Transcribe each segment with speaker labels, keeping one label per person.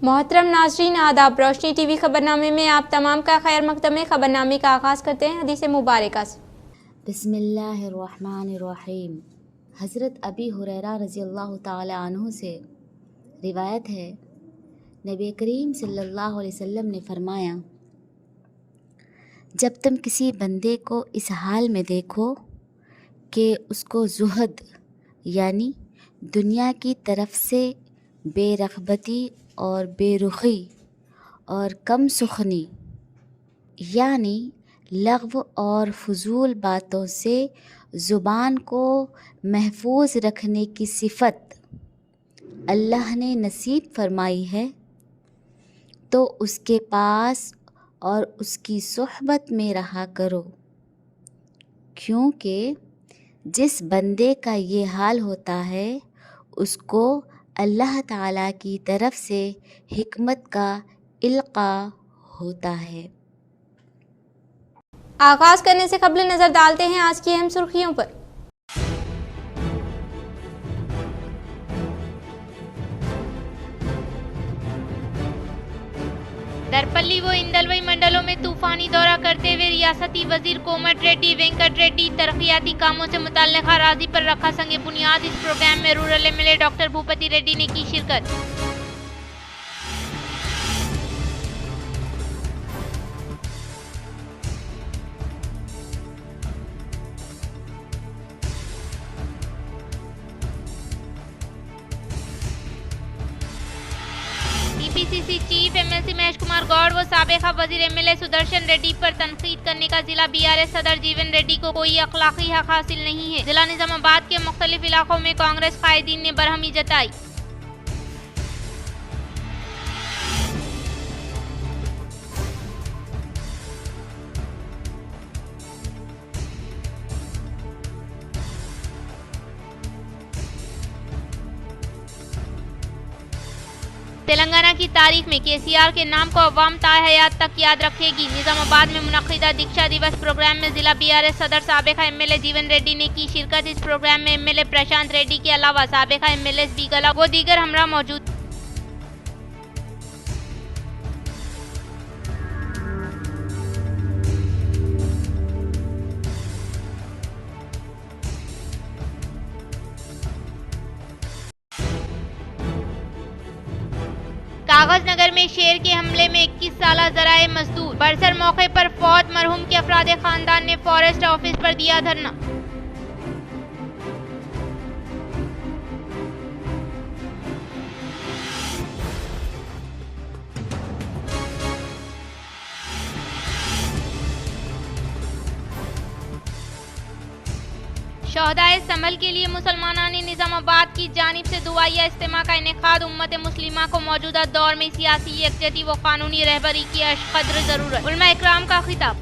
Speaker 1: मोहतरम नाज़रीन आदाब। रोशनी टीवी खबरनामे में आप तमाम का खैर मकदम में खबरनामे का आगाज़ करते हैं हदीस मुबारक से।
Speaker 2: बिस्मिल्लाहिर्रहमानिर्रहीम। हज़रत अबी हुरैरा रज़ियल्लाहु ताला अन्हु से रिवायत है, नबी करीम सल्लल्लाहु अलैहि वसल्लम ने फरमाया, जब तुम किसी बंदे को इस हाल में देखो कि उसको ज़ुहद यानी दुनिया की तरफ से बेरग़बती और बेरुखी और कम सुखनी यानी लग़्व और फ़ुज़ूल बातों से ज़ुबान को महफूज रखने की सिफ़त अल्लाह ने नसीब फरमाई है, तो उसके पास और उसकी सोहबत में रहा करो, क्योंकि जिस बंदे का ये हाल होता है उसको अल्लाह ताला की तरफ से हिकमत का इल्क़ा होता है।
Speaker 1: आगाज़ करने से कबल नज़र डालते हैं आज की अहम सुर्खियों पर। दरपल्ली व इंदलवई मंडलों में तूफानी दौरा करते हुए रियासती वजीर कोमट रेड्डी वेंकट रेड्डी तरक्याती कामों से मुतल्लिक़ अराज़ी पर रखा संग बुनियाद। इस प्रोग्राम में rural MLA doctor Bhupathi Reddy ने की शिरकत। TPCC chief MLC Mahesh Kumar Goud व साबिक़ा वजीर एमएलए सुदर्शन रेड्डी पर तनकीद करने का जिला बीआरएस सदर जीवन रेड्डी को कोई अखलाकी हक हासिल नहीं है। जिला निजामाबाद के मुख्तलिफ इलाकों में कांग्रेस कायदीन ने बरहमी जताई। तेलंगाना की तारीख में केसीआर के नाम को अवाम ताहयात तक याद रखेगी। निजामाबाद में मुनक्किदा दीक्षा दिवस प्रोग्राम में जिला बीआरएस सदर साबिक़ा एमएलए जीवन रेड्डी ने की शिरकत। इस प्रोग्राम में एमएलए प्रशांत रेड्डी के अलावा साबिक़ा एमएलए बीगला व दीगर हमरा मौजूद। कागज नगर में शेर के हमले में 21 साला ज़राए मजदूर बरसर मौके पर फौत। मरहूम के अफराद खानदान ने फॉरेस्ट ऑफिस पर दिया धरना। शोहदाए संभल के लिए मुसलमाना ने निजामाबाद की जानिब से दुआया इज्तिमा का इनेकाद। उम्मत मुस्लिमा को मौजूदा दौर में सियासी यकजहती व कानूनी रहबरी की अशक़द्र ज़रूरत। उलमा इकराम का खिताब।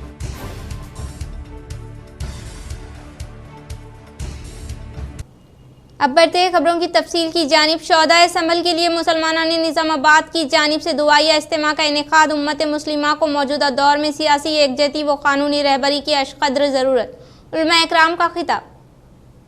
Speaker 1: अब बढ़ते हैं खबरों की तफसील की जानिब। शोहदाए संभल के लिए मुसलमाना ने निजामाबाद की जानिब से दुआया इज्तिमा का इनेकाद। उम्मत मुस्लिमा को मौजूदा दौर में सियासी यकजहती व कानूनी रहबरी की अशक़द्र ज़रूरत। उलमा इकराम का खिताब।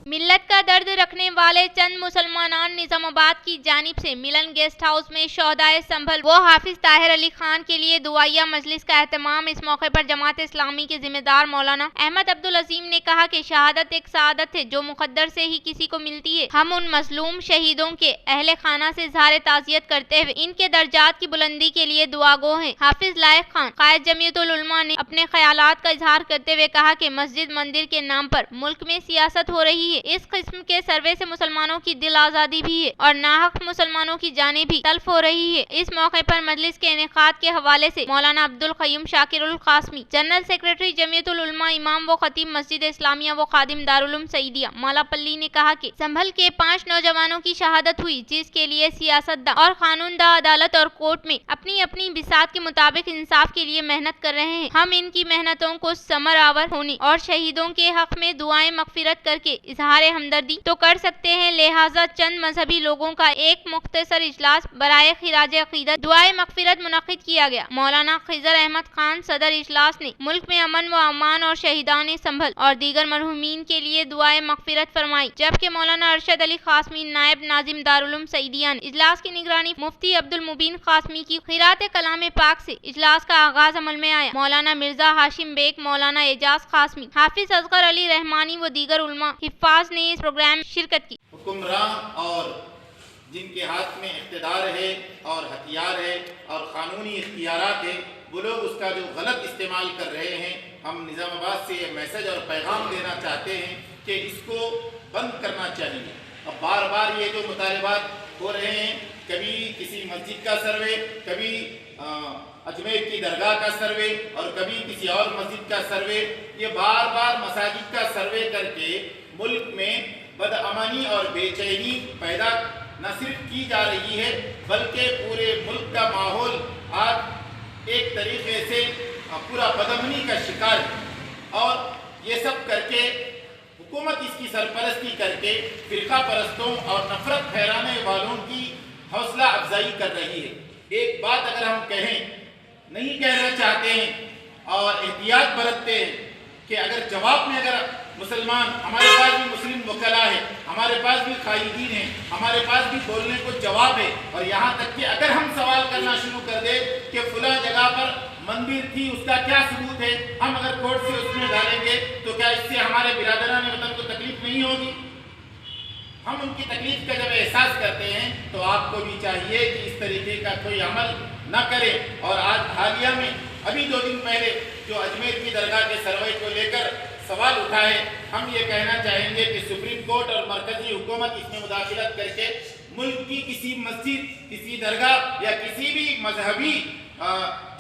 Speaker 1: मिल्लत का दर्द रखने वाले चंद मुसलमानान निजामाबाद की जानिब से मिलन गेस्ट हाउस में शोहदाए संभल व हाफिज ताहिर अली खान के लिए दुआया मजलिस का एहतमाम। इस मौके पर जमात इस्लामी के जिम्मेदार मौलाना अहमद अब्दुल अजीम ने कहा कि शहादत एक सआदत है जो मुकद्दर से ही किसी को मिलती है। हम उन मजलूम शहीदों के अहले खाना से इज़हार ताज़ियत करते हुए इनके दर्जात की बुलंदी के लिए दुआगो हैं। हाफिज लायक खान कायद जमीयतुल उलमा ने अपने ख्यालात का इजहार करते हुए कहा कि मस्जिद मंदिर के नाम पर मुल्क में सियासत हो रही है। इस किस्म के सर्वे से मुसलमानों की दिल आज़ादी भी है और नाहक मुसलमानों की जानें भी तल्फ हो रही है। इस मौके पर मजलिस के इनेकाद के हवाले से मौलाना अब्दुल क़य्यूम शाकिरुल क़ासमी, जनरल सेक्रेटरी जमीयतुल उलमा, इमाम व खतीब मस्जिद इस्लामिया व खादिम दारुल उलूम सईदिया मालापल्ली ने कहा कि संभल के 5 नौजवानों की शहादत हुई, जिसके लिए सियासतदा और कानूनदा अदालत और कोर्ट में अपनी अपनी बिसात के मुताबिक इंसाफ के लिए मेहनत कर रहे हैं। हम इनकी मेहनतों को समर आवर होने और शहीदों के हक में दुआएं मगफिरत करके इजहार इजहार हमदर्दी तो कर सकते हैं, लिहाजा चंद मजहबी लोगों का एक मुख्तसर इजलास बराए खिराज अकीदत दुआए मगफिरत मुनक्किद किया गया। मौलाना खिजर अहमद खान सदर इजलास ने मुल्क में अमन व अमान और शहीदान संभल और दीगर मरहूमीन के लिए दुआए मगफिरत फरमाई, जबकि मौलाना अरशद अली कासमी नायब नाजिम दारुल उलूम सईदिया ने इजलास की निगरानी मुफ्ती अब्दुल मुबीन कासमी की खिरात कलाम पाक से इजलास का आगाज अमल में आया। मौलाना मिर्जा हाशिम बेग, मौलाना एजाज कासमी, हाफिज असगर अली रहमानी व दीगर उलमा हिफ्फाज ने इस प्रोग्राम में शिरकत की।
Speaker 3: हुक्मरान और जिनके हाथ में इख्तिदार है और हथियार है और क़ानूनी इख्तियारात है, वो लोग उसका जो गलत इस्तेमाल कर रहे हैं। हम निज़ामाबाद से ये मैसेज और पैगाम देना चाहते हैं कि इसको बंद करना चाहिए। अब बार बार ये जो मुतालबात हो रहे हैं, कभी किसी मस्जिद का सर्वे, कभी अजमेर की दरगाह का सर्वे और कभी किसी और मस्जिद का सर्वे, ये बार बार मसाजिद का सर्वे करके मुल्क में बदअमनी और बेचैनी पैदा न सिर्फ की जा रही है, बल्कि पूरे मुल्क का माहौल आज एक तरीके से पूरा बदअमनी का शिकार है। और ये सब करके हुकूमत इसकी सरपरस्ती करके फिरका परस्तों और नफरत फैलाने वालों की हौसला अफजाई कर रही है। एक बात अगर हम कहें, नहीं कहना चाहते हैं और एहतियात बरतते हैं कि अगर जवाब में अगर मुसलमान, हमारे पास भी मुस्लिम वकला है, हमारे पास भी कायदीन है, हमारे पास भी बोलने को जवाब है, और यहाँ तक कि अगर हम सवाल करना शुरू कर दे कि फुला जगह पर मंदिर थी, उसका क्या सबूत है, हम अगर कोर्ट से उसमें डालेंगे तो क्या इससे हमारे बिरादरान वतन को तकलीफ नहीं होगी? हम उनकी तकलीफ का जब एहसास करते हैं तो आपको भी चाहिए कि इस तरीके का कोई अमल न करें। और आज हालिया में अभी 2 दिन पहले जो अजमेर की दरगाह के सर्वे को लेकर सवाल उठा है, हम ये कहना चाहेंगे कि सुप्रीम कोर्ट और मरकजी हुकूमत इसमें मुदाखलत करके मुल्क की किसी मस्जिद, किसी दरगाह या किसी भी मजहबी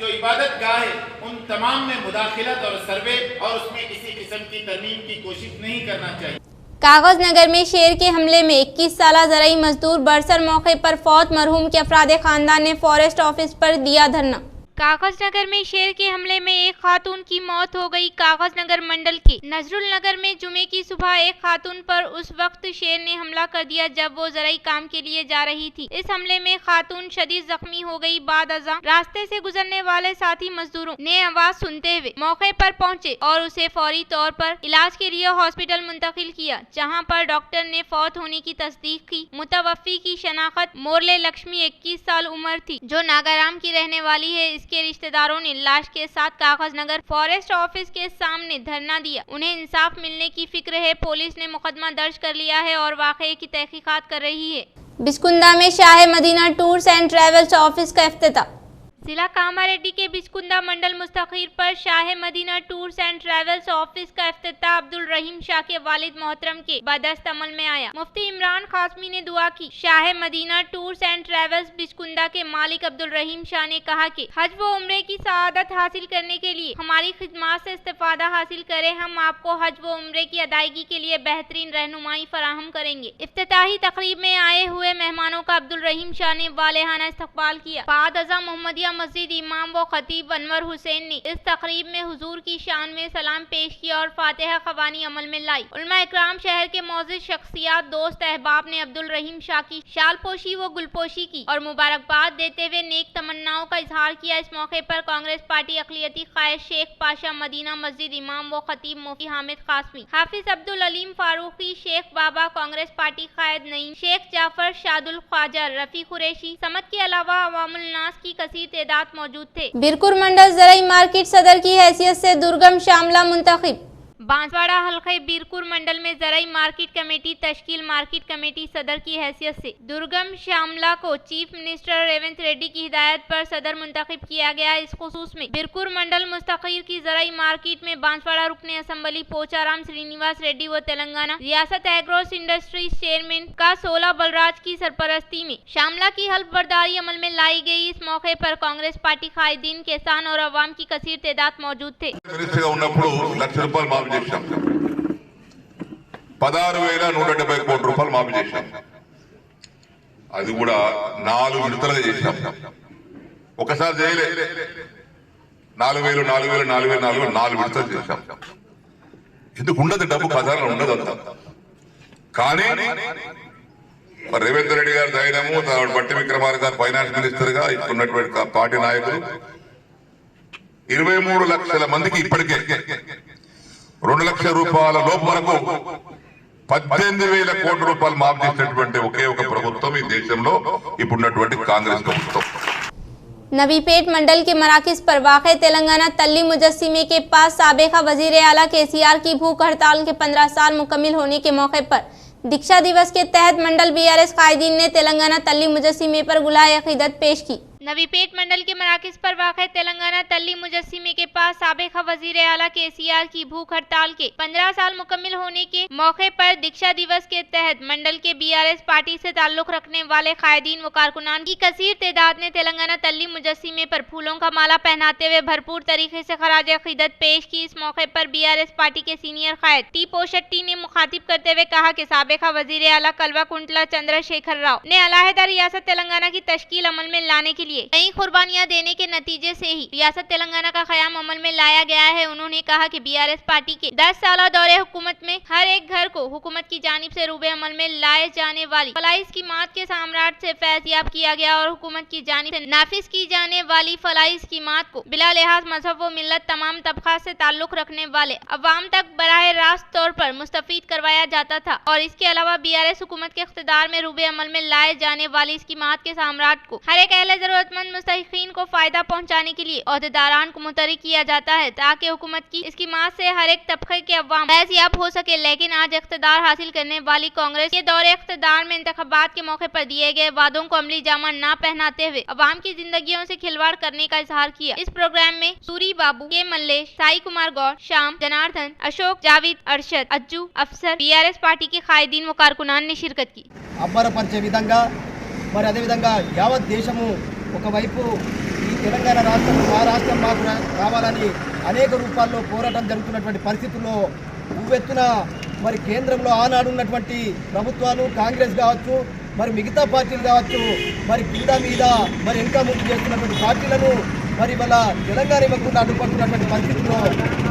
Speaker 3: जो इबादत गाह है, उन तमाम में मुदाखलत और सर्वे और उसमें किसी किस्म की तरमीम की कोशिश नहीं करना चाहिए।
Speaker 1: कागज नगर में शेर के हमले में 21 साला ज़राई मजदूर बरसर मौके पर फौत मरहूम के अफराद खानदान ने फॉरेस्ट ऑफिस पर दिया धरना। कागज नगर में शेर के हमले में एक खातून की मौत हो गई। कागज नगर मंडल के नजरुल नगर में जुमे की सुबह एक खातून पर उस वक्त शेर ने हमला कर दिया जब वो ज़राई काम के लिए जा रही थी। इस हमले में खातून शदीद जख्मी हो गई। बाद अज़ां रास्ते से गुजरने वाले साथी मजदूरों ने आवाज सुनते हुए मौके पर पहुंचे और उसे फौरी तौर पर इलाज के लिए हॉस्पिटल मुंतकिल किया, जहां पर डॉक्टर ने फौत होने की तस्दीक की। मुतवफ़ी की शनाख्त मोरले लक्ष्मी 21 साल उम्र थी, जो नागाराम की रहने वाली है। के रिश्तेदारों ने लाश के साथ कागज नगर फॉरेस्ट ऑफिस के सामने धरना दिया। उन्हें इंसाफ मिलने की फिक्र है। पुलिस ने मुकदमा दर्ज कर लिया है और वाक़ये की तहकीकात कर रही है। बिस्कुंदा में Shah Madina tours and travels office का इफ्तिताह। जिला कामारेड्डी के बिस्कुंदा मंडल मुस्तखीर पर Shah Madina tours and travels office का इफ्तिताह अब्दुल रहीम शाह के वालिद मोहतरम के बदस्त अमल में आया। मुफ्ती इमरान कासमी ने दुआ की। Shah Madina tours and travels Biskunda के मालिक अब्दुल रहीम शाह ने कहा कि हज व उम्रे की सआदत हासिल करने के लिए हमारी खिदमत से इस्तिफादा हासिल करें। हम आपको हज व उम्रे की अदायगी के लिए बेहतरीन रहनुमाई फराहम करेंगे। इफ्तिताही तकरीब में आए हुए मेहमानों का अब्दुल रहीम शाह ने वालेहाना इस्तकबाल किया। बाद अज़ा मोहम्मदिया मस्जिद इमाम व खतीब अनवर हुसैन ने इस तकरीब में हुजूर की शान में सलाम पेश किया और फातिहा ख़वानी अमल में लाई। उलमा इकराम, शहर के मौजूद शख्सियात, दोस्त अहबाब ने अब्दुल रहीम शाह की शालपोशी व गुलपोशी की और मुबारकबाद देते हुए नेक तमन्नाओं का इजहार किया। इस मौके पर कांग्रेस पार्टी अक़लियती क़ायद शेख पाशा मदीना मस्जिद इमाम व खतीब मुफ्ती हामिद कासमी, हाफिज अब्दुल अलीम फारूकी, शेख बाबा, कांग्रेस पार्टी क़ायद नईम, शेख जाफर, शादुल ख्वाजा, रफी कुरैशी, समद के अलावा अवामुल नास की कसीर तादाद मौजूद थे। बिरकुर मंडल ज़राई मार्केट सदर की हैसियत से दुर्गम शामला मुंतखब। बांसवाड़ा हल्के बिरकुर मंडल में ज़राई मार्केट कमेटी तश्कील। मार्केट कमेटी सदर की हैसियत से दुर्गम शामला को चीफ मिनिस्टर रेवंत रेड्डी की हिदायत पर सदर मुंतखब किया गया। इस खुसूस में बिरकुर मंडल मुस्तकीर की ज़राई मार्केट में बांसवाड़ा रुकने असम्बली पोचाराम श्रीनिवास रेड्डी व तेलंगाना रियासत एग्रोस इंडस्ट्रीज चेयरमैन का 16 बलराज की सरपरस्ती में शामला की हल्फ बर्दारी अमल में लाई गई। इस मौके पर कांग्रेस पार्टी कायदीन, किसान और अवाम की कसीर तादाद मौजूद थे।
Speaker 4: 16,170 కోట్ల రూపాయలు మాఫీ చేశాం. అది కూడా 4 విడతలుగా చేశాం. ఒకసారి చేయలే. 4,000 4 విడతలు చేశాం. ఎందుకు ఉండదు, డబ్బు ఖజానా ఉండదు. అంత కానీ రేవంత్ రెడ్డి గారి ధైర్యము, బట్టి విక్రమార్క గారు ఫైనాన్స్ మినిస్టర్ గా ఇప్పుడున్నటువంటి పార్టీ నాయకులు 23 లక్షల మందికి ఇప్పటికే 2 లక్షల రూపాయల లోపు వరకు 18,000 కోట్ల రూపాయలు మాఫ్ చేసినటువంటి ఒకే ఒక ప్రభుత్వం ఈ దేశంలో ఇప్పుడున్నటువంటి కాంగ్రెస్ ప్రభుత్వం।
Speaker 1: नवीपेट मंडल के मराकज पर वाक़े तेलंगाना तल्ली मुजस्सिमे के पास साबिक़ा वज़ीर आला केसीआर की भूख हड़ताल के 15 साल मुकम्मिल होने के मौके पर दीक्षा दिवस के तहत मंडल बीआरएस कायदीन ने तेलंगाना तल्ली मुजस्सिमे पर गुलाए अक़ीदत पेश की। नवीपेट मंडल के मराकज पर वाक़े तेलंगाना तल्ली मुजस्सिमे के पास साबिक़ा वज़ीर आला केसीआर की भूख हड़ताल के 15 साल मुकम्मिल होने के मौके पर दीक्षा दिवस के तहत मंडल के बीआरएस पार्टी से ताल्लुक़ रखने वाले कायदीन व कारकुनान की कसीर तादाद ने तेलंगाना तल्ली मुजस्सिमे पर फूलों का माला पहनाते हुए भरपूर तरीके से खराज अक़ीदत पेश की। इस मौके पर बीआरएस पार्टी के सीनियर कायद टी पोशट्टी ने मुखातिब करते हुए कहा कि साबिक़ा वज़ीर आला कल्वाकुंतला चंद्रशेखर राव ने अलहदा रियासत तेलंगाना की तश्कील अमल में लाने के लिए कई कुर्बानियां देने के नतीजे से ही रियासत तेलंगाना का क़याम अमल में लाया गया है। उन्होंने कहा कि बीआरएस पार्टी के 10 साल दौरे हुकूमत में हर एक घर को हुकूमत की जानिब से रूबे अमल में लाए जाने वाली फलाही स्कीमात के सम्राट से फैज़याब किया गया और हुकूमत की जानिब से नाफिज की जाने वाली फलाही स्कीमात को बिला लिहाज मजहब व मिल्लत तमाम तबक़ात से ताल्लुक़ रखने वाले अवाम तक बराह रास्त तौर पर मुस्तफ़ीद करवाया जाता था। और इसके अलावा बीआरएस हुकूमत के इख्तिदार में रूबे अमल में लाए जाने वाली स्कीमात के सम्राट को हर एक अहले ज़रूरतमंद मुस्तहिक़ीन को फायदा पहुँचाने के लिए ओहदेदारान को मुतरिक किया जाता है ताकि हुकूमत की स्कीमात से हर एक तबके के अवाम फैज़याब हो सके। लेकिन आज इख्तिदार हासिल करने वाली कांग्रेस के दौरे इख्तिदार में इंतखाबात के मौके पर दिए गए वादों को अमली जामा न पहनाते हुए अवाम की जिंदगियों से खिलवाड़ करने का इजहार किया। इस प्रोग्राम में सूरी बाबू, के मल्लेश, साई कुमार गौड़, श्याम, जनार्दन, अशोक, जावेद, अरशद, अज्जू, अफसर, बीआरएस पार्टी के कायदीन व कारकुनान ने शिरकत की।
Speaker 5: అబ్బరపరిచే విధంగా మరి అదేవిధంగా యావత్ దేశము ఒకవైపు ఈ తెలంగాణ రాష్ట్రం మా రాష్ట్రం మాకు రావాలని అనేక రూపాల్లో పోరాటం జరుగుతున్నటువంటి పరిస్థితుల్లో ఉవ్వెత్తున మరి కేంద్రంలో ఆనాడు ఉన్నటువంటి ప్రభుత్వాలు కాంగ్రెస్ కావచ్చు, మరి మిగతా పార్టీలు కావచ్చు, మరి కింద మీద మరి ఇంకా ముందు చేస్తున్నటువంటి పార్టీలను మరి వాళ్ళ తెలంగాణ ఇవ్వకుండా అడ్డుపడుతున్నటువంటి పరిస్థితుల్లో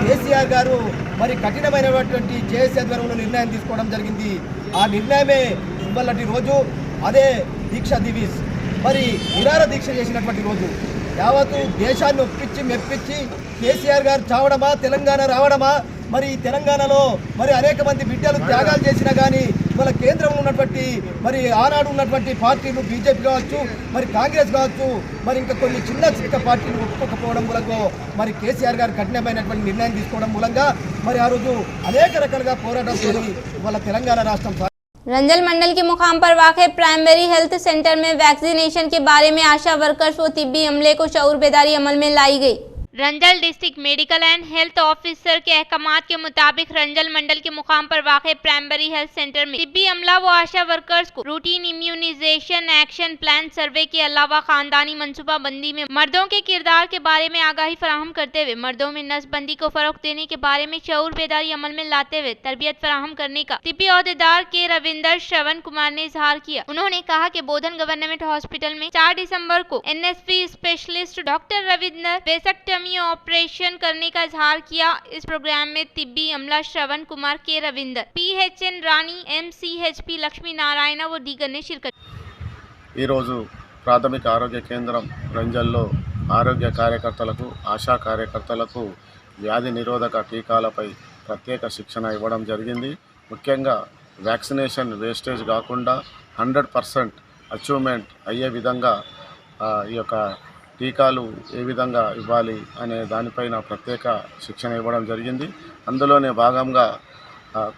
Speaker 5: కేసీఆర్ గారు మరి కఠినమైనటువంటి జేఏసీ ఆధ్వర్యంలో నిర్ణయం తీసుకోవడం జరిగింది। ఆ నిర్ణయమే ఇవాళటి రోజు అదే దీక్ష దివస్ మరి నిరార దీక్ష చేసినటువంటి రోజు యావత్తు దేశాన్ని ఒప్పించి మెప్పించి కేసీఆర్ గారు చావడమా తెలంగాణ రావడమా మరి తెలంగాణలో మరి అనేక మంది బిడ్డలు త్యాగాలు చేసినా కానీ ఇవాళ కేంద్రంలో ఉన్నటువంటి మరి ఆనాడు ఉన్నటువంటి పార్టీలు బీజేపీ కావచ్చు, మరి కాంగ్రెస్ కావచ్చు, మరి ఇంకా కొన్ని చిన్న పార్టీలు ఒప్పుకోకపోవడం మూలంగా మరి కేసీఆర్ గారు కఠినమైనటువంటి నిర్ణయం తీసుకోవడం మూలంగా మరి ఆ రోజు అనేక రకాలుగా పోరాటం చేసి ఇవాళ తెలంగాణ రాష్ట్రం
Speaker 1: रंजल मंडल के मुकाम पर वाक़े प्राइमरी हेल्थ सेंटर में वैक्सीनेशन के बारे में आशा वर्कर्स व तिब्बी अमले को शऊर बेदारी अमल में लाई गई। Ranjal district medical and health officer के अहकामात के मुताबिक रंजल मंडल के मुकाम पर वाक़े प्राइमरी हेल्थ सेंटर में तिब्बी अमला व आशा वर्कर्स को रूटीन इम्यूनाइजेशन एक्शन प्लान सर्वे के अलावा खानदानी मनसूबा बंदी में मर्दों के किरदार के बारे में आगाही फराहम करते हुए मर्दों में नसबंदी को फरोग देने के बारे में शऊर बेदारी अमल में लाते हुए तरबियत फराहम करने का तिब्बी ओहदेदार के रविंदर श्रवण कुमार ने इजहार किया। उन्होंने कहा कि बोधन गवर्नमेंट हॉस्पिटल में 4 दिसंबर को NSP specialist doctor Ravinder vasectomy operation करने का इजहार किया। इस प्रोग्राम में तिब्बी अमला श्रवण कुमार, के रविंदर, PHN रानी, MCHP लक्ष्मी नारायण व दीगर ने शिरकत।
Speaker 6: ఈ రోజు ప్రాథమిక ఆరోగ్య కేంద్రం రంజల్లో ఆరోగ్య కార్యకర్తలకు, ఆశా కార్యకర్తలకు వ్యాధి నిరోధక టీకాలపై ప్రత్యేక శిక్షణ ఇవ్వడం జరిగింది। ముఖ్యంగా వ్యాక్సినేషన్ వేస్టేజ్ కాకుండా 100% అచీవ్మెంట్ అయ్యే విధంగా ఈ యొక్క టీకాలు ఏ విధంగా ఇవ్వాలి అనే దానిపైన ప్రత్యేక శిక్షణ ఇవ్వడం జరిగింది। అందులోనే భాగంగా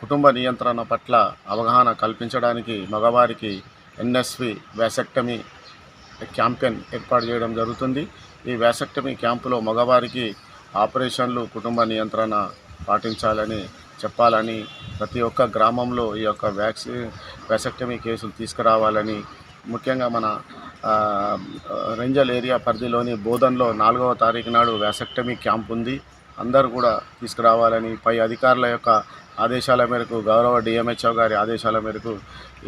Speaker 6: కుటుంబ నియంత్రణ పట్ల అవగాహన కల్పించడానికి మగవారికి NSV వ్యాసెక్టమీ క్యాంపెయిన్ ఏర్పాటు చేయడం జరుగుతుంది। ఈ వ్యాసెక్టమీ క్యాంపులో మగవారికి ఆపరేషన్లు, కుటుంబ నియంత్రణ పాటించాలని చెప్పాలని, ప్రతి ఒక్క గ్రామంలో ఈ యొక్క వ్యాసెక్టమీ కేసులు తీసుకురావాలని, ముఖ్యంగా మన రంజల్ ఏరియా పరిధిలోని బోధన్లో 4వ తారీఖు నాడు వ్యాసెక్టమీ క్యాంప్ ఉంది, అందరూ కూడా తీసుకురావాలని పై అధికారుల యొక్క ఆదేశాల మేరకు, గౌరవ DMHO గారి ఆదేశాల మేరకు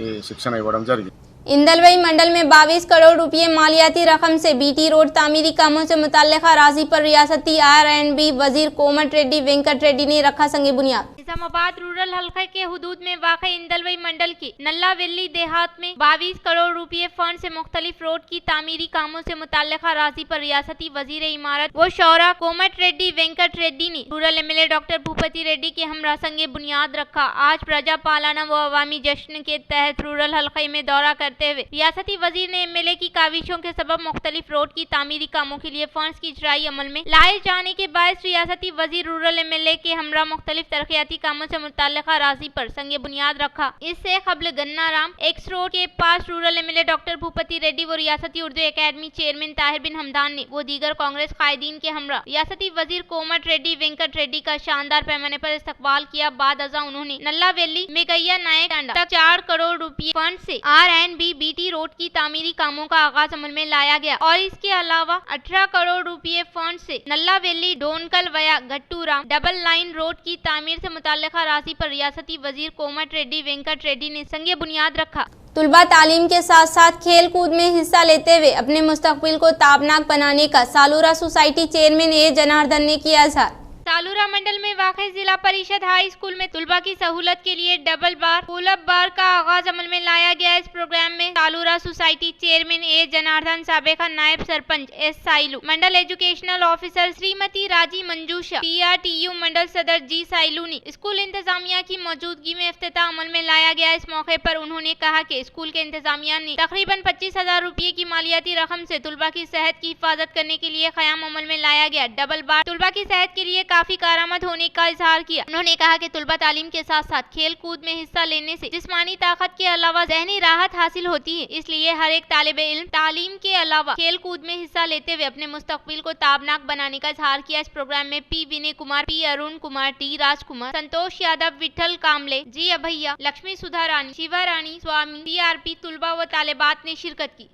Speaker 6: ఈ శిక్షణ ఇవ్వడం జరిగింది।
Speaker 1: इंदलवई मंडल में 22 करोड़ रुपये मालियाती रकम से BT रोड तामीरी कामों से मुतल्लिक़ अराज़ी पर रियासती R&B वजीर कोमट रेड्डी वेंकट रेड्डी ने रखा संग बुनियाद। निजामाबाद रूरल हल्के के हुदूद में वाक़ इंदलवई मंडल के नल्ला वेली देहात में 22 करोड़ रुपए फंड से मुख्तलिफ रोड की तामीरी कामों से मुताल्लिका राजी पर रियासती वजीर इमारत व शौरा कोमट रेड्डी वेंकट रेड्डी ने rural MLA doctor Bhupathi Reddy के हमरा संगे बुनियाद रखा। आज प्रजा पालना व अवामी जश्न के तहत रूरल हल्के में दौरा करते हुए रियासती वजीर ने एमएलए की काविशों के सबब मुख्तलिफ रोड की तामीरी कामों के लिए फंड्स की इजराई अमल में लाए जाने के बायस रियासती वजीर रूरल एमएलए के हमरा मुख्तलिफ तरक्याती कामों से मुताल्लिका राजी पर संगे बुनियाद रखा। इससे कबल गन्नाराम एक्स रोड के पास rural MLA doctor Bhupathi Reddy व रियासती उर्दू एकेडमी चेयरमैन ताहिर बिन हमदान ने वो दीगर कांग्रेस कायदीन के हमरा रियासती वजीर कोमट रेड्डी वेंकट रेड्डी का शानदार पैमाने पर इस्तकबाल किया। बाद अज़ा उन्होंने नल्ला वेली मेगैया नायक तक 4 करोड़ रुपये फंड से RNB-BT रोड की तामीरी कामों का आगाज अमल में लाया गया और इसके अलावा 18 करोड़ रुपये फंड से नल्ला वेली डोनकल वया गट्टूराम डबल लाइन रोड की तामीर से मुताल्लिका राशि पर रियासती वजीर कोमट रेड्डी वेंकट रेड्डी ने संगे बुनियाद रखा। तुलबा तालीम के साथ साथ खेल कूद में हिस्सा लेते हुए अपने मुस्तकबिल को ताबनाक बनाने का सालूरा सोसाइटी चेयरमैन ए जनार्दन ने किया इज़हार। सालूरा मंडल में वाक़ई जिला परिषद हाई स्कूल में तुलबा की सहूलत के लिए डबल बार पुल अप बार का आगाज अमल में लाया गया। इस प्रोग्राम में सालूरा सोसाइटी चेयरमैन ए जनार्दन, साबिका नायब सरपंच एस साइलू, मंडल एजुकेशनल ऑफिसर श्रीमती राजी मंजूषा, PRTU मंडल सदर जी साइलू ने स्कूल इंतजामिया की मौजूदगी में इफ्तिताह अमल में लाया गया। इस मौके पर उन्होंने कहा कि स्कूल के इंतजामिया ने तकरीबन 25,000 रुपये की मालियाती रकम से तुलबा की सेहत की हिफाजत करने के लिए क़याम अमल में लाया गया। डबल बार तुलबा की सेहत के लिए काफी कारआमद होने का इजहार किया। उन्होंने कहा कि तुलबा तालीम के साथ साथ खेल कूद में हिस्सा लेने से जिस्मानी ताकत के अलावा ज़हनी राहत हासिल होती है। इसलिए हर एक तालिबे इल्म तालीम के अलावा खेल कूद में हिस्सा लेते हुए अपने मुस्तकबिल को ताबनाक बनाने का इजहार किया। इस प्रोग्राम में P Vinay Kumar, P Arun Kumar, D राजकुमार, संतोष यादव, विठल कामले, जी अभैया, लक्ष्मी सुधा रानी, शिवा रानी स्वामी, CRP तुलबा व तालिबात ने शिरकत की।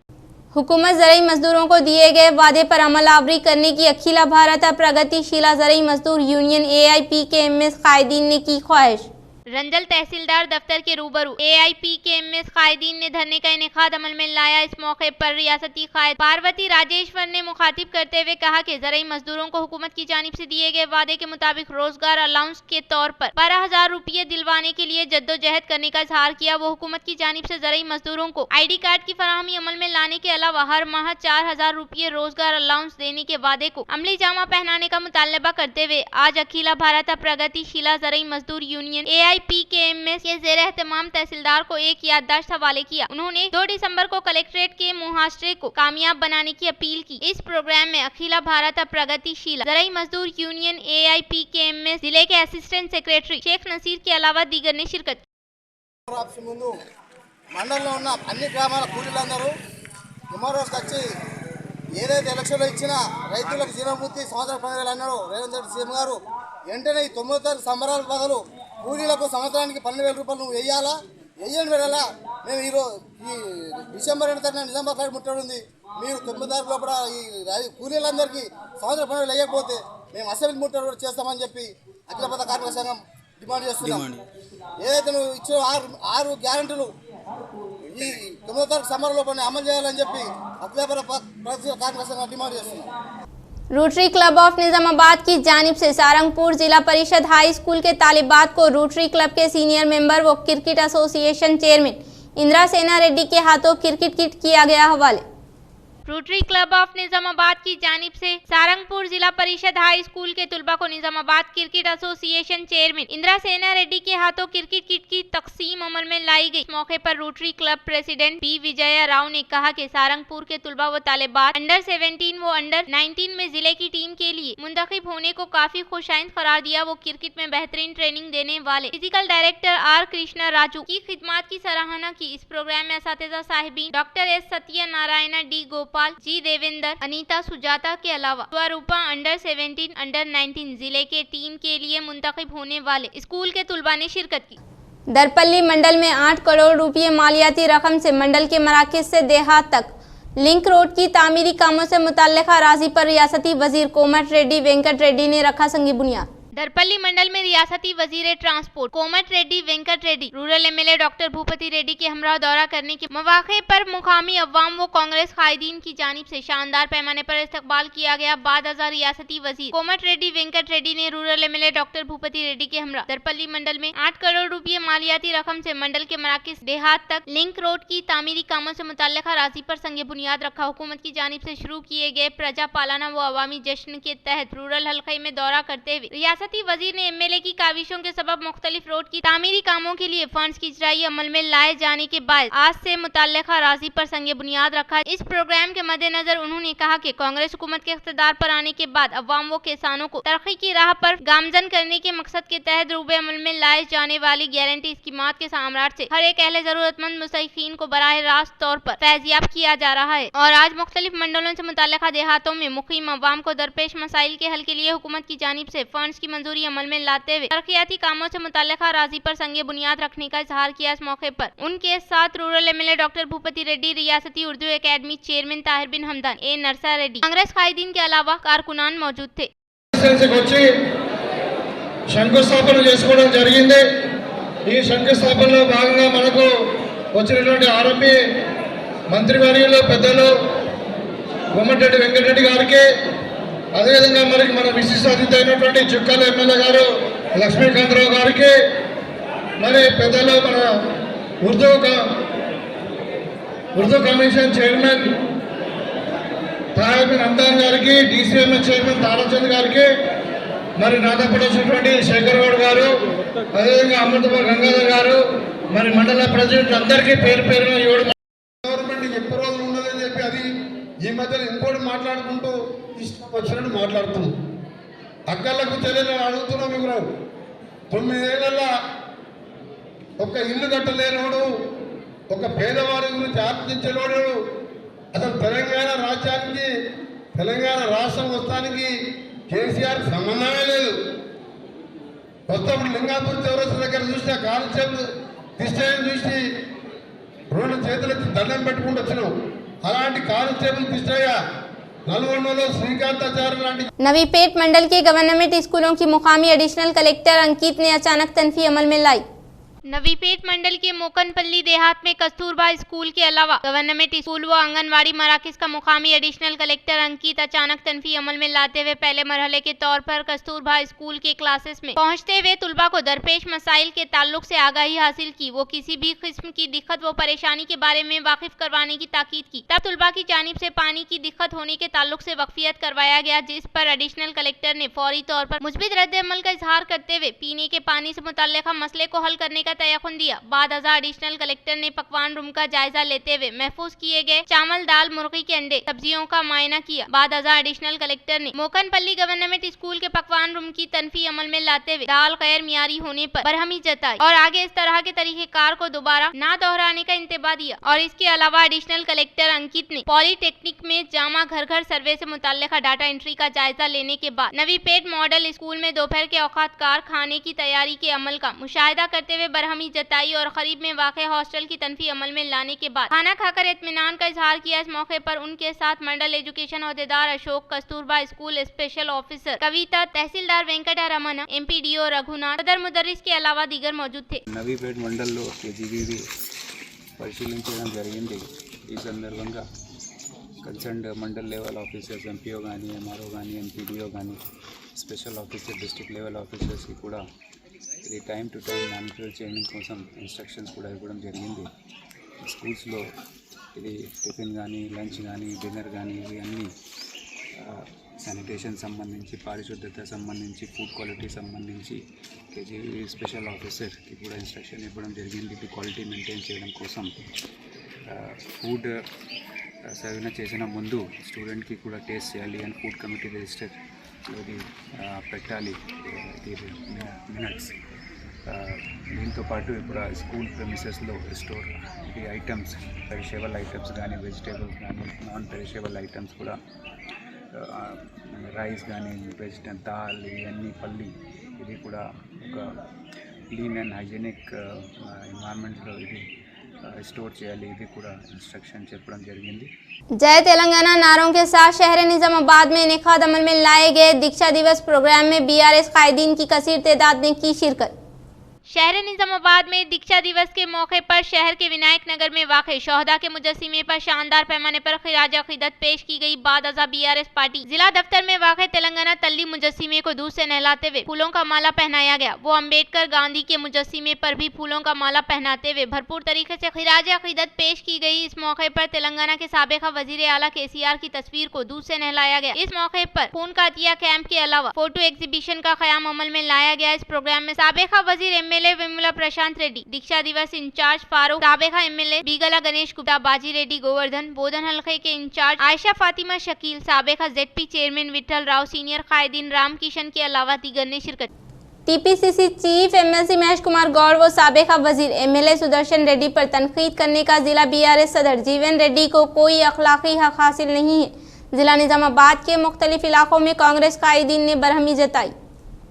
Speaker 1: हुकूमत ज़रई मजदूरों को दिए गए वादे पर अमल आवरी करने की अखिला भारत प्रगतिशीला ज़रई मजदूर यूनियन AIPKMS कायदीन ने की ख्वाहिश। रंजल तहसीलदार दफ्तर के रूबरू AIPKMS कायदीन ने धरने का इनेकाद अमल में लाया। इस मौके पर रियासती कायद पार्वती राजेश्वर ने मुखातिब करते हुए कहा कि ज़रई मजदूरों को हुकूमत की जानिब से दिए गए वादे के मुताबिक रोजगार अलाउंस के तौर पर 12,000 रुपये दिलवाने के लिए जद्दोजहद करने का इजहार किया। वो हुकूमत की जानिब से ज़रई मजदूरों को ID कार्ड की फराहमी अमल में लाने के अलावा हर माह 4,000 रुपये रोजगार अलाउंस देने के वादे को अमली जामा पहनाने का मुतालबा करते हुए आज अखिला भारत प्रगतिशीला ज़रई मजदूर यूनियन AIPKMS के ज़ेर एहतमाम तहसीलदार को एक याददाश्त हवाले किया। उन्होंने 2 दिसंबर को कलेक्ट्रेट के मुहाशरे को कामयाब बनाने की अपील की। इस प्रोग्राम में अखिला भारत प्रगतिशीला ज़रई मजदूर यूनियन AIPKMS जिले के असिस्टेंट सेक्रेटरी शेख नसीर के अलावा दीगर ने शिरकत की।
Speaker 7: మండలంలో ఉన్న అన్ని గ్రామాల కూలీలందరూ ఎంఆర్ఓస్ వచ్చి ఏదైతే ఎలక్షన్లో ఇచ్చిన రైతులకు జీవనభూతి సంవత్సర 10,000 అన్నాడు రేవంత్ రెడ్డి సీఎం గారు, వెంటనే ఈ 9వ తారీఖు సంబరాల బదులు కూలీలకు సంవత్సరానికి 12,000 రూపాయలు నువ్వు వేయాలా, వేయని వేళలా మేము ఈ డిసెంబర్ 2 తారీఖున నిజామాబాద్ ఫ్లైట్ ముట్టడి ఉంది, మీరు 9వ తారీఖు లోపల ఈ కూలీలందరికీ సంవత్సరం 12,000 వేయకపోతే మేము అసెంబ్లీ ముట్టడి కూడా చేస్తామని చెప్పి అఖిల భారత కార్మిక సంఘం డిమాండ్ చేస్తున్నాం. ఏదైతే నువ్వు ఇచ్చిన 6 గ్యారెంటీలు ఈ 9వ తారీఖు సంబరాల లోపల అమలు చేయాలని చెప్పి అఖిల భారత కార్మిక సంఘం డిమాండ్ చేస్తున్నాం.
Speaker 1: रोटरी क्लब ऑफ निजामाबाद की जानिब से सारंगपुर जिला परिषद हाई स्कूल के तालिबात को रोटरी क्लब के सीनियर मेंबर व क्रिकेट एसोसिएशन चेयरमैन इंदिरा सेना रेड्डी के हाथों क्रिकेट किट किया गया हवाले। रोटरी क्लब ऑफ निजामाबाद की जानिब से सारंगपुर जिला परिषद हाई स्कूल के तुलबा को Nizamabad cricket association chairman Indira सेना रेड्डी के हाथों क्रिकेट किट की तकसीम अमल में लाई गई। इस मौके पर rotary club president P Vijaya Rao ने कहा कि सारंगपुर के तुलबा व तालिबात अंडर 17 व अंडर 19 में जिले की टीम के लिए मुंतखब होने को काफी खुशाइंद करार दिया। वो क्रिकेट में बेहतरीन ट्रेनिंग देने वाले physical director R Krishna Raju की खिदमत की सराहना की। इस प्रोग्राम में असातिज़ा साहिबीन doctor S Satyanarayana, D Gopal, G Devender, Anita Sujata के अलावा स्वरूपा अंडर 17 अंडर 19 जिले के टीम के लिए मुंतखब होने वाले स्कूल के तुलबा ने शिरकत की। दरपल्ली मंडल में 8 करोड़ रुपये मालियाती रकम से मंडल के मराकज से देहात तक लिंक रोड की तामीरी कामों से मुताल्लिका राजी पर रियासती वजीर कोमट रेड्डी वेंकट रेड्डी ने रखा संगी बुनियाद। दरपल्ली मंडल में रियासती वजीर transport Komatireddy Venkat Reddy, rural MLA doctor Bhupathi Reddy के हमरा दौरा करने के मौके पर मुकामी अवाम व कांग्रेस कायदीन की जानिब से शानदार पैमाने पर इस्तकबाल किया गया। बाद अज़ा रियासती वजीर कोमट रेड्डी वेंकट रेड्डी ने rural MLA doctor Bhupathi Reddy के हमरा दरपल्ली मंडल में 8 करोड़ रुपये मालियाती रकम से मंडल के मराकिज देहात तक लिंक रोड की तामीरी कामों से मुताल्लिक़ राजी पर संगे बुनियाद रखा। हुकूमत की जानिब से शुरू किए गए प्रजा पालाना व अवामी जश्न के तहत रूरल हल्के में दौरा करते हुए रियासती वजीर ने एमएलए की काविशों के सबब मुख्तलिफ रोड की तामीरी कामों के लिए फंड्स की इजराई अमल में लाए जाने के बाद आज से मुताल्लिक़ राजी पर संगे बुनियाद रखा। इस प्रोग्राम के मद्देनजर उन्होंने कहा कि कांग्रेस हुकूमत के इख्तिदार पर आने के बाद अवाम व किसानों को तरक्की की राह पर गामजन करने के मकसद के तहत रूबे अमल में लाए जाने वाली गारंटी स्कीमात के साम्राट से हर एक अहले जरूरतमंद मुस्तहीकीन को बराह रास्त तौर पर फैजियाब किया जा रहा है और आज मुख्तलिफ मंडलों से मुताल्लिक़ा देहातों में मुकीम अवाम को दरपेश मसाइल के हल के लिए हुकूमत की जानिब से फंड्स की मंजूरी अमल में लाते हुए तरक्याती कामों से मुताल्लिक़ा राजी पर संगे बुनियाद रखने का इजहार किया। इस मौके पर उनके साथ rural MLA doctor Bhupathi Reddy, रियासती उर्दू अकेडमी चेयरमैन ताहिर बिन हमदान, ए नरसा रेड्डी, कांग्रेस कायदीन के अलावा कारकुनान मौजूद थे।
Speaker 8: శంకుస్థాపన చేసుకోవడం జరిగింది। ఈ శంకుస్థాపనలో భాగంగా మనకు వచ్చినటువంటి ఆర్ఎంపీ మంత్రివర్యులు పెద్దలు కోమటిరెడ్డి వెంకటరెడ్డి గారికి, అదేవిధంగా మనకి మన విశిష్ట అతిథి అయినటువంటి చుక్కల ఎమ్మెల్యే గారు లక్ష్మీకాంతరావు గారికి, మరి పెద్దలు మన ఉర్దూ కమిషన్ చైర్మన్ తాహిర్ బిన్ హమ్దాన్ గారికి, డీసీఎంఎస్ చైర్మన్ తారాచంద్ గారికి, మరి నాతో పాటు వచ్చినటువంటి శేఖర్ గౌడ్ గారు, అదేవిధంగా అమృతపూర్ గంగాధర్ గారు, మరి మండల ప్రెసిడెంట్ అందరికీ పేరు పేరున ఇవ్వడం. గవర్నమెంట్ ఎక్కువ రోజులు ఉన్నదని చెప్పి అది ఈ మధ్యలో ఇంకోటి మాట్లాడుకుంటూ ఇష్టం వచ్చినట్టు మాట్లాడుతున్నాం. అక్కలకు చెల్లెలు అడుగుతున్నాం. మీకు 9 ఏళ్ళ ఒక ఇల్లు కట్టలేనోడు, ఒక పేదవారి గురించి ఆలోచించేవాడు, అసలు తెలంగాణ రాజ్యానికి, తెలంగాణ రాష్ట్రం వస్తానికి కేసీఆర్ సంబంధమే లేదు. ప్రస్తుతం లింగాపూర్ చౌరస్తా దగ్గర చూసిన కానిస్టేబుల్ దిష్టని చూసి రెండు చేతులకి దండం పెట్టుకుంటూ వచ్చినాం. అలాంటి కానిస్టేబుల్ దిష్టయ్య నల్గొండలో శ్రీకాంతాచార్య లాంటి
Speaker 1: नवीपेट मंडल के गवर्नमेंट स्कूलों की मुकामी एडिशनल कलेक्टर अंकित ने अचानक तनफी अमल में लाई। नवीपेट मंडल के मोकनपल्ली देहात में कस्तूरबा स्कूल के अलावा गवर्नमेंट स्कूल व आंगनवाड़ी मराकज का मुकामी एडिशनल कलेक्टर अंकित अचानक तनफी अमल में लाते हुए पहले मरहले के तौर पर कस्तूरबा स्कूल के क्लासेस में पहुंचते हुए तुलबा को दरपेश मसाइल के ताल्लुक से आगाही हासिल की, वो किसी भी किस्म की दिक्कत व परेशानी के बारे में वाकिफ करवाने की ताकीद की। तब तुलबा की जानिब से पानी की दिक्कत होने के ताल्लुक से वक्फियत करवाया गया, जिस पर एडिशनल कलेक्टर ने फौरी तौर पर मुस्बित रद्द अमल का इजहार करते हुए पीने के पानी से मुताल्लिक़ मसले को हल करने का तयक़ुन दिया। बाद अज़ा एडिशनल कलेक्टर ने पकवान रूम का जायजा लेते हुए महफूज किए गए चावल, दाल, मुर्गी के अंडे, सब्जियों का मुआयना किया। बाद अज़ा एडिशनल कलेक्टर ने मोकनपल्ली गवर्नमेंट स्कूल के पकवान रूम की तनफी अमल में लाते हुए दाल गैर मियारी होने पर बरहमी जताई और आगे इस तरह के तरीक़ेकार को दोबारा ना दोहराने का इंतबा दिया। और इसके अलावा एडिशनल कलेक्टर अंकित ने पॉलीटेक्निक में जामा घर घर सर्वे से मुताल्लिक़ डाटा एंट्री का जायजा लेने के बाद नवीपेट मॉडल स्कूल में दोपहर के औकात कार खाने की तैयारी के अमल का मुशाहिदा करते हुए बरहमी जताई और करीब में वाक़ हॉस्टल की तनफी अमल में लाने के बाद खाना खाकर इत्मीनान का इजहार किया। इस मौके पर उनके साथ मंडल एजुकेशन अहदेदार Ashok, Kasturba school special officer Kavita, तहसीलदार वेंकटा रमन, एमपीडीओ रघुनाथ, सदर मुदर्रिस के अलावा दीगर मौजूद थे।
Speaker 9: నవీపేట్ మండల్లో కేజీబీవి పరిశీలించడం జరిగింది। ఈ సందర్భంగా concerned mandal level officers, MPO కానీ, ఎంఆర్ఓ కానీ, ఎంపీడీఓ కానీ, స్పెషల్ ఆఫీసర్, డిస్ట్రిక్ట్ లెవెల్ ఆఫీసర్స్కి కూడా ఇది టైం టు టైం మానిటర్ చేయడం కోసం ఇన్స్ట్రక్షన్స్ కూడా ఇవ్వడం జరిగింది। స్కూల్స్లో ఇది టిఫిన్ కానీ, లంచ్ కానీ, డిన్నర్ కానీ, ఇవి అన్నీ శానిటేషన్ సంబంధించి, పారిశుద్ధత సంబంధించి, ఫుడ్ క్వాలిటీ సంబంధించి కేజీబీ స్పెషల్ ఆఫీసర్కి కూడా ఇన్స్ట్రక్షన్ ఇవ్వడం జరిగింది। ఇది క్వాలిటీ మెయింటైన్ చేయడం కోసం ఫుడ్ సర్వ్ చేసిన ముందు స్టూడెంట్కి కూడా టేస్ట్ చేయాలి అండ్ ఫుడ్ కమిటీ రిజిస్టర్ ఇది పెట్టాలి మినిట్స్। దీంతో పాటు ఇప్పుడు స్కూల్ ప్రెమిసెస్లో స్టోర్ ఈ ఐటమ్స్, పెరిషబుల్ ఐటమ్స్ కానీ, వెజిటేబుల్స్ కానీ, నాన్ పెరిషబుల్ ఐటమ్స్ కూడా రైస్ కానీ, వెజిటేబుల్ దాల్, ఇవన్నీ పల్లి, ఇది కూడా ఒక క్లీన్ అండ్ హైజీనిక్ ఎన్వైరన్మెంట్లో ఇది స్టోర్ చేయాలి, ఇది కూడా ఇన్స్ట్రక్షన్ చెప్పడం జరిగింది.
Speaker 1: जय तेलंगाना नारों के साथ शहर निजामाबाद में इनेकाद अमल में लाए गए दीक्षा दिवस प्रोग्राम में बीआरएस कायदीन की कसीर तादाद ने की शिरकत. शहर निजामाबाद में दीक्षा दिवस के मौके पर शहर के विनायक नगर में वाक़ शोहदा के मुजस्सिमे पर शानदार पैमाने पर खिराज अक़ीदत पेश की गई. बाद अज़ा बीआरएस पार्टी जिला दफ्तर में वाक़ तेलंगाना तल्ली मुजस्सिमे को दूध से नहलाते हुए फूलों का माला पहनाया गया. वो अम्बेडकर गांधी के मुजस्सिमे पर भी फूलों का माला पहनाते हुए भरपूर तरीके से खिराज अक़ीदत पेश की गई. इस मौके पर तेलंगाना के साबिक़ा वज़ीर आला केसीआर की तस्वीर को दूध से नहलाया गया. इस मौके पर खून का अतिया कैंप के अलावा फोटो एग्जीबिशन का क़याम अमल में लाया गया. इस प्रोग्राम में साबिक़ा वज़ीर एमएलए विमला प्रशांत रेड्डी, दीक्षा दिवस इंचार्ज फारूक, साबिक़ा एमएलए बीगला गणेश गुप्ता, बाजी रेड्डी गोवर्धन, बोधन हल्के के इंचार्ज आयशा फातिमा शकील, साबिक़ा ZP chairman Vittal Rao, senior कायदीन राम किशन के अलावा दीगर ने शिरकत. TPCC chief MLC Mahesh Kumar Goud व साबिक़ा वजीर एमएलए सुदर्शन रेड्डी पर तनकीद करने का जिला बीआरएस सदर जीवन रेड्डी को कोई अखलाकी हक हासिल नहीं है. जिला निजामाबाद के मुख्तलिफ इलाकों में कांग्रेस कायदीन ने बरहमी जताई.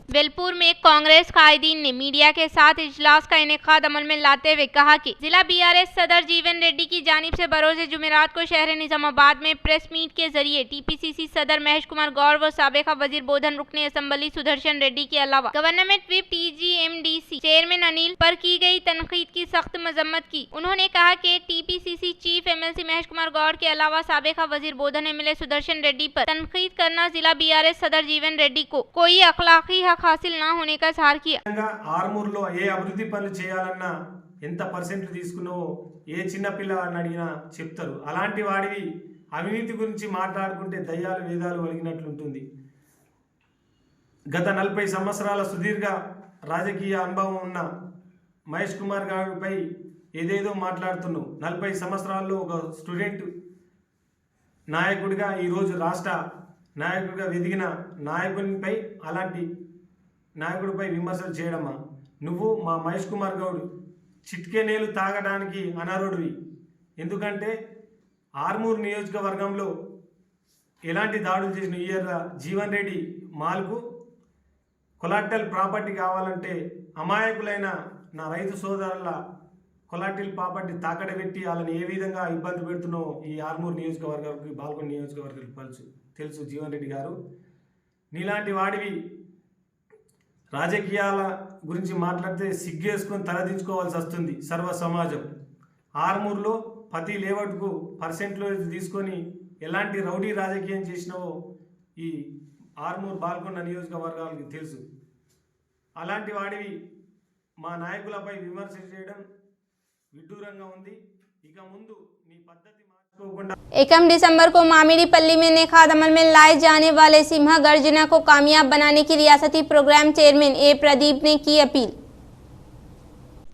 Speaker 1: वेलपुर में कांग्रेस कायदीन ने मीडिया के साथ इजलास का इनेकाद अमल में लाते हुए कहा कि जिला बीआरएस सदर जीवन रेड्डी की जानिब से बरोज़ जुमेरात को शहर निजामाबाद में प्रेस मीट के जरिए टीपीसीसी सदर महेश कुमार गौड़ व साबिक़ा वजीर बोधन रुकने असम्बली सुदर्शन रेड्डी के अलावा गवर्नमेंट विप टीजीएमडीसी चेयरमैन अनिल पर की गई तनकीद की सख्त मजम्मत की. उन्होंने कहा कि TPCC chief MLC Mahesh Kumar Goud के अलावा साबिक़ा वजीर बोधन एमएलए सुदर्शन रेड्डी पर तनकीद करना जिला बीआरएस सदर जीवन रेड्डी को कोई अखलाकी हासिल ना होने का इजहार किया.
Speaker 10: ఆర్మూర్లో ఏ అభివృద్ధి పనులు చేయాలన్నా ఎంత పర్సెంట్ తీసుకున్నావో ఏ చిన్న పిల్లవాడిని అడిగినా చెప్తారు. అలాంటి వాడివి అవినీతి గురించి మాట్లాడుకుంటే దయ్యాలు వేదాలు వలిగినట్లుంటుంది. గత 40 సంవత్సరాల సుదీర్ఘ రాజకీయ అనుభవం ఉన్న మహేష్ కుమార్ గారిపై ఏదేదో మాట్లాడుతున్నావు. 40 సంవత్సరాల్లో ఒక స్టూడెంట్ నాయకుడిగా ఈరోజు రాష్ట్ర నాయకుడిగా ఎదిగిన నాయకునిపై అలాంటి నాయకుడిపై విమర్శలు చేయడమా? నువ్వు మా మహేష్ కుమార్ గౌడ్ చిట్కే నీళ్ళు తాగడానికి అనర్హుడివి. ఎందుకంటే ఆర్మూర్ నియోజకవర్గంలో ఎలాంటి దాడులు చేసిన ఇయర్ జీవన్ రెడ్డి మాల్కు కొలాటరల్ ప్రాపర్టీ కావాలంటే అమాయకులైన నా రైతు సోదరుల కొలాటరల్ ప్రాపర్టీ తాకడ పెట్టి వాళ్ళని ఏ విధంగా ఇబ్బంది పెడుతున్నావు ఈ ఆర్మూర్ నియోజకవర్గానికి బాల్కొండ నియోజకవర్గానికి తెలుసు జీవన్ రెడ్డి గారు. నీలాంటి వాడివి రాజకీయాల గురించి మాట్లాడితే సిగ్గేసుకొని తలదించుకోవాల్సి వస్తుంది సర్వ సమాజం. ఆర్మూర్లో ప్రతి లేఅవుట్కు పర్సెంట్లో తీసుకొని ఎలాంటి రౌడీ రాజకీయం చేసినావో ఈ ఆర్మూర్ బాల్కొండ నియోజకవర్గాలకు తెలుసు. అలాంటి వాడివి మా నాయకులపై విమర్శ చేయడం విడ్డూరంగా ఉంది. ఇక ముందు నీ పద్ధతి మార్చుకోకుండా
Speaker 1: 1 दिसंबर को मामिडीपल्ली में इनेकाद अमल में लाए जाने वाले सिम्हा गर्जना को कामयाब बनाने की रियासती प्रोग्राम चेयरमैन ए प्रदीप ने की अपील.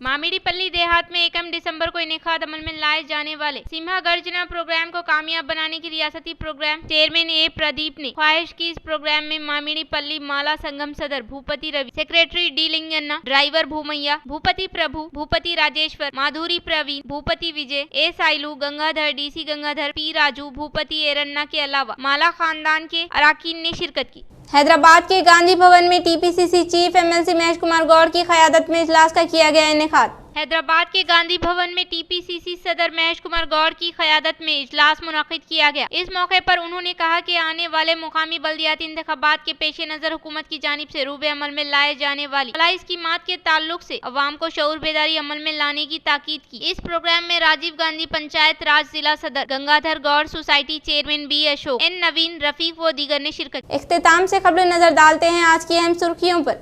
Speaker 1: मामिडीपल्ली देहात में 1 दिसंबर को इनेकाद अमल में लाए जाने वाले सिम्हा गर्जना प्रोग्राम को कामयाब बनाने की रियासती प्रोग्राम चेयरमैन ए प्रदीप ने ख्वाहिश की. इस प्रोग्राम में मामिडीपल्ली माला संगम सदर Bhupathi Ravi, secretary D Linganna, driver Bhumaiah, Bhupathi Prabhu, Bhupathi Rajeshwar, Madhuri Praveen, Bhupathi Vijay, A Sailu, Gangadhar, DC Gangadhar, P Raju, Bhupathi Eranna के अलावा माला खानदान के अराकीन ने शिरकत की. हैदराबाद के गांधी भवन में TPCC chief MLC Mahesh Kumar Goud की क़यादत में इजलास का किया गया इनेकाद. हैदराबाद के गांधी भवन में टीपीसीसी सदर महेश कुमार गौड़ की क़यादत में इजलास मुनक़िद किया गया. इस मौके पर उन्होंने कहा कि आने वाले मुकामी बल्दियाती इंतखाबात के पेश नज़र हुकूमत की जानिब से रूबे अमल में लाए जाने वाली फलाही स्कीमात के ताल्लुक से अवाम को शऊर बेदारी अमल में लाने की ताकीद की. इस प्रोग्राम में राजीव गांधी पंचायत राज जिला सदर Gangadhar Goud society chairman B Ashok, N Naveen, Rafiq व दीगर ने शिरकत. इख्तिताम से खबर नजर डालते हैं आज की अहम सुर्खियों पर.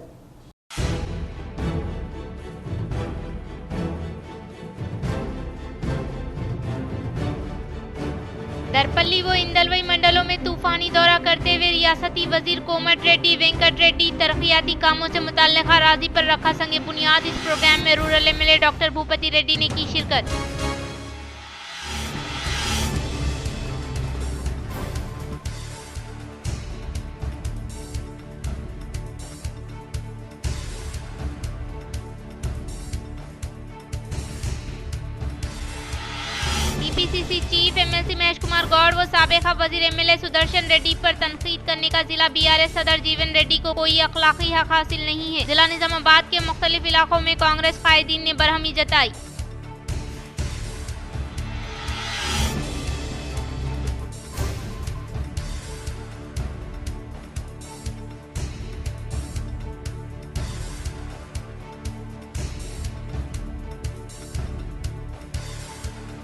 Speaker 1: दरपल्ली व इंदलवई मंडलों में तूफानी दौरा करते हुए रियासती वजीर कोमट रेड्डी वेंकट रेड्डी तरक्याती कामों से मुताल्लिक़ अराज़ी पर रखा संगे बुनियाद. इस प्रोग्राम में rural MLA doctor Bhupathi Reddy ने की शिरकत. TPCC chief MLC Mahesh Kumar Goud व साबिक़ा वजीर एमएलए सुदर्शन रेड्डी पर तनकीद करने का जिला बीआरएस सदर जीवन रेड्डी को कोई अखलाकी हक हासिल नहीं है. जिला निजामाबाद के मुख्तलिफ इलाकों में कांग्रेस कायदीन ने बरहमी जताई.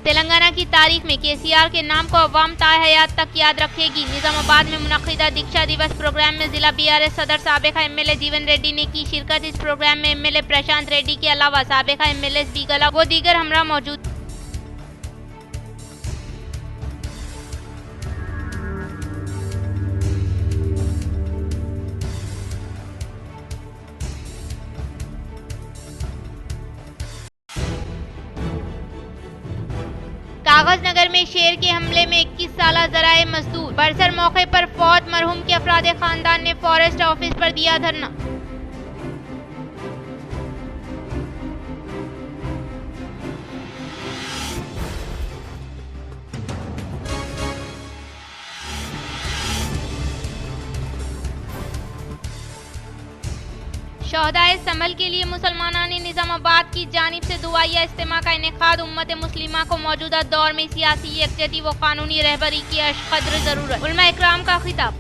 Speaker 1: तेलंगाना की तारीख में केसीआर के नाम को अवाम ताय हयात तक याद रखेगी। निजामाबाद में मुनक्किदा दीक्षा दिवस प्रोग्राम में जिला बीआरएस सदर साबिका एमएलए जीवन रेड्डी ने की शिरकत। इस प्रोग्राम में एमएलए प्रशांत रेड्डी के अलावा साबिका एमएलए बीगला व दीगर हमरा मौजूद। कागज नगर में शेर के हमले में 21 साल जराए मजदूर बरसर मौके पर फौत। मरहूम के अफराद खानदान ने फॉरेस्ट ऑफिस पर दिया धरना। शोहदाए समल के लिए मुसलमाना ने निजामाबाद की जानिब से दुआया इज्तिमा का इनेकाद। उम्मत मुस्लिमा को मौजूदा दौर में सियासी यकजहती व कानूनी रहबरी की अशकद्र जरूरत। उलमा इकराम का खिताब।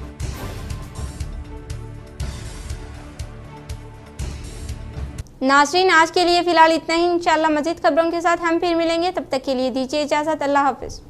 Speaker 1: नाज़रीन, आज के लिए फिलहाल इतना ही। इंशाअल्लाह मज़ीद खबरों के साथ हम फिर मिलेंगे। तब तक के लिए दीजिए इजाज़त। अल्लाह हाफ़िज़।